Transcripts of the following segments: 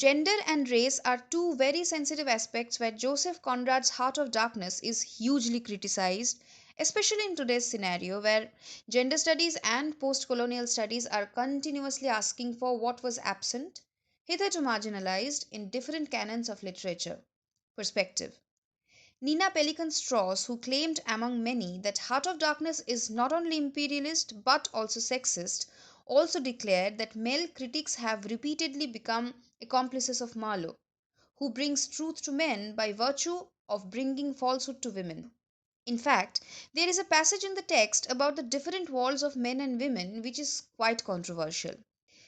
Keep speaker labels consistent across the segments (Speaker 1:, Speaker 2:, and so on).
Speaker 1: Gender and race are two very sensitive aspects where Joseph Conrad's Heart of Darkness is hugely criticized, especially in today's scenario where gender studies and post-colonial studies are continuously asking for what was absent, hitherto marginalized in different canons of literature. Perspective. Nina Pelican Strauss, who claimed among many that Heart of Darkness is not only imperialist but also sexist, also declared that male critics have repeatedly become accomplices of Marlow, who brings truth to men by virtue of bringing falsehood to women. In fact, there is a passage in the text about the different worlds of men and women which is quite controversial.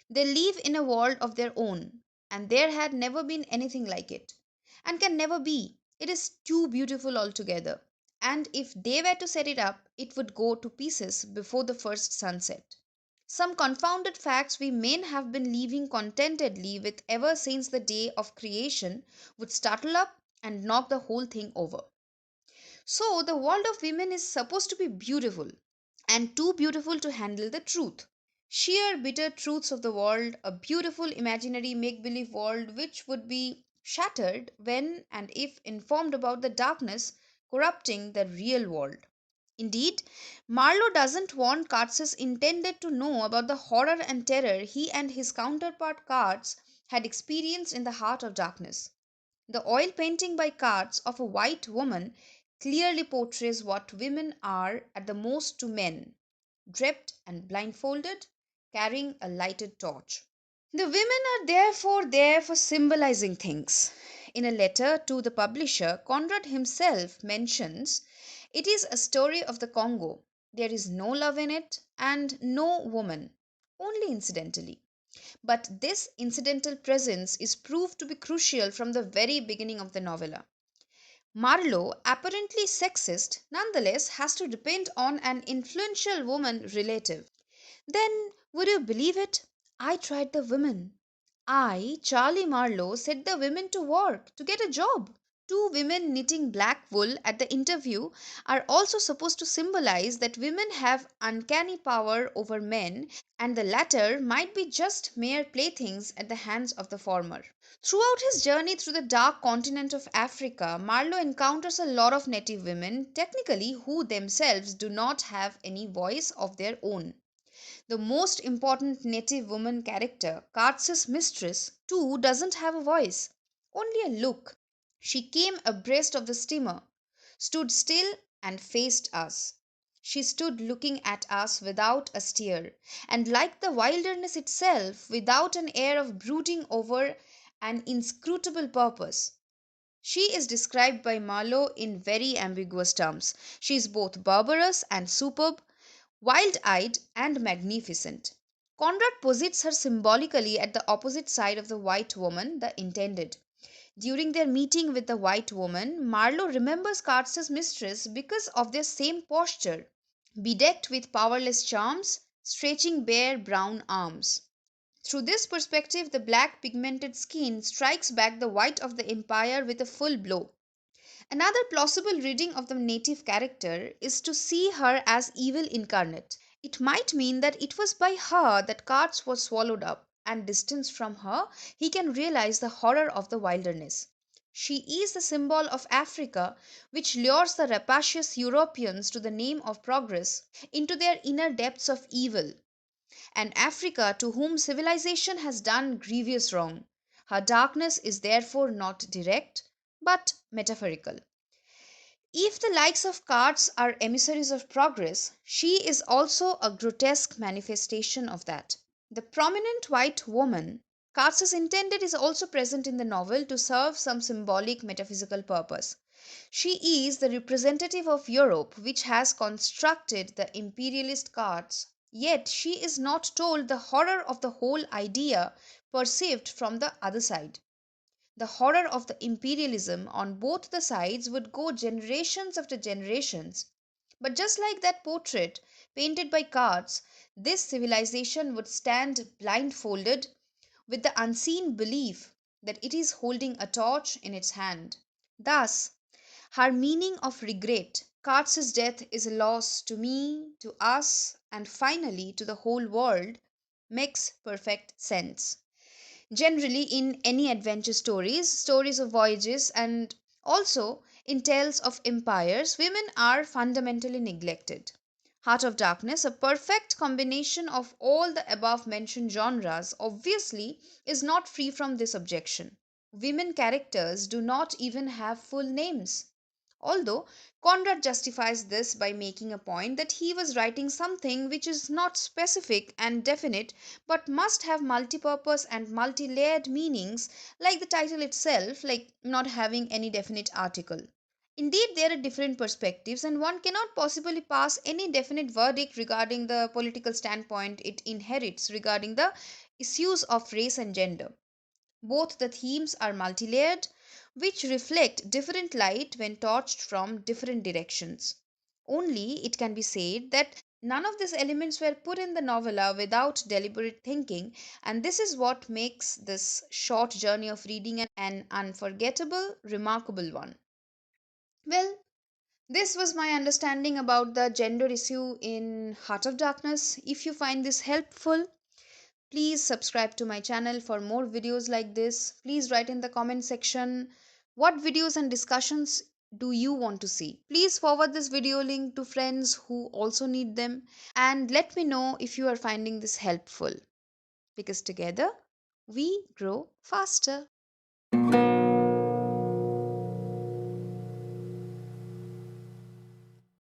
Speaker 1: They live in a world of their own, and there had never been anything like it, and can never be. It is too beautiful altogether, and if they were to set it up, it would go to pieces before the first sunset. Some confounded facts we men have been living contentedly with ever since the day of creation would startle up and knock the whole thing over. So, the world of women is supposed to be beautiful, and too beautiful to handle the truth. Sheer bitter truths of the world, a beautiful imaginary make believe world which would be shattered when and if informed about the darkness corrupting the real world. Indeed, Marlowe doesn't want Kurtz's intended to know about the horror and terror he and his counterpart Kurtz had experienced in the heart of darkness. The oil painting by Kurtz of a white woman clearly portrays what women are at the most to men, draped and blindfolded, carrying a lighted torch. The women are therefore there for symbolizing things. In a letter to the publisher, Conrad himself mentions it is a story of the Congo. There is no love in it and no woman, only incidentally. But this incidental presence is proved to be crucial from the very beginning of the novella. Marlowe, apparently sexist, nonetheless has to depend on an influential woman relative. Then, would you believe it? I tried the women. I, Charlie Marlowe, set the women to work to get a job. Two women knitting black wool at the interview are also supposed to symbolize that women have uncanny power over men and the latter might be just mere playthings at the hands of the former. Throughout his journey through the dark continent of Africa, Marlowe encounters a lot of native women, technically who themselves do not have any voice of their own. The most important native woman character, Kurtz's mistress, too doesn't have a voice, only a look. She came abreast of the steamer, stood still, and faced us. She stood looking at us without a steer, and like the wilderness itself, without an air of brooding over an inscrutable purpose. She is described by Marlowe in very ambiguous terms. She is both barbarous and superb, wild eyed and magnificent. Conrad posits her symbolically at the opposite side of the white woman, the intended. During their meeting with the white woman, Marlowe remembers Kurtz's mistress because of their same posture, bedecked with powerless charms, stretching bare brown arms. Through this perspective, the black pigmented skin strikes back the white of the empire with a full blow. Another plausible reading of the native character is to see her as evil incarnate. It might mean that it was by her that Kurtz was swallowed up, and distanced from her, he can realize the horror of the wilderness. She is the symbol of Africa, which lures the rapacious Europeans to the name of progress into their inner depths of evil, and Africa to whom civilization has done grievous wrong. Her darkness is therefore not direct, but metaphorical. If the likes of Kurtz are emissaries of progress, she is also a grotesque manifestation of that. The prominent white woman Kurtz's intended is also present in the novel to serve some symbolic metaphysical purpose. She is the representative of Europe, which has constructed the imperialist Kurtz, yet she is not told the horror of the whole idea perceived from the other side. The horror of the imperialism on both the sides would go generations after generations. But just like that portrait painted by Kurtz, this civilization would stand blindfolded with the unseen belief that it is holding a torch in its hand. Thus, her meaning of regret, Kurtz's death is a loss to me, to us, and finally to the whole world, makes perfect sense. Generally, in any adventure stories, stories of voyages, and also in tales of empires, women are fundamentally neglected. Heart of Darkness, a perfect combination of all the above mentioned genres, obviously is not free from this objection. Women characters do not even have full names. Although Conrad justifies this by making a point that he was writing something which is not specific and definite but must have multi-purpose and multi-layered meanings, like the title itself, like not having any definite article. Indeed, there are different perspectives, and one cannot possibly pass any definite verdict regarding the political standpoint it inherits regarding the issues of race and gender. Both the themes are multi-layered, which reflect different light when touched from different directions. Only it can be said that none of these elements were put in the novella without deliberate thinking, and this is what makes this short journey of reading an unforgettable, remarkable one. Well, this was my understanding about the gender issue in Heart of Darkness. If you find this helpful, please subscribe to my channel for more videos like this. Please write in the comment section what videos and discussions do you want to see. Please forward this video link to friends who also need them, and let me know if you are finding this helpful, because together we grow faster.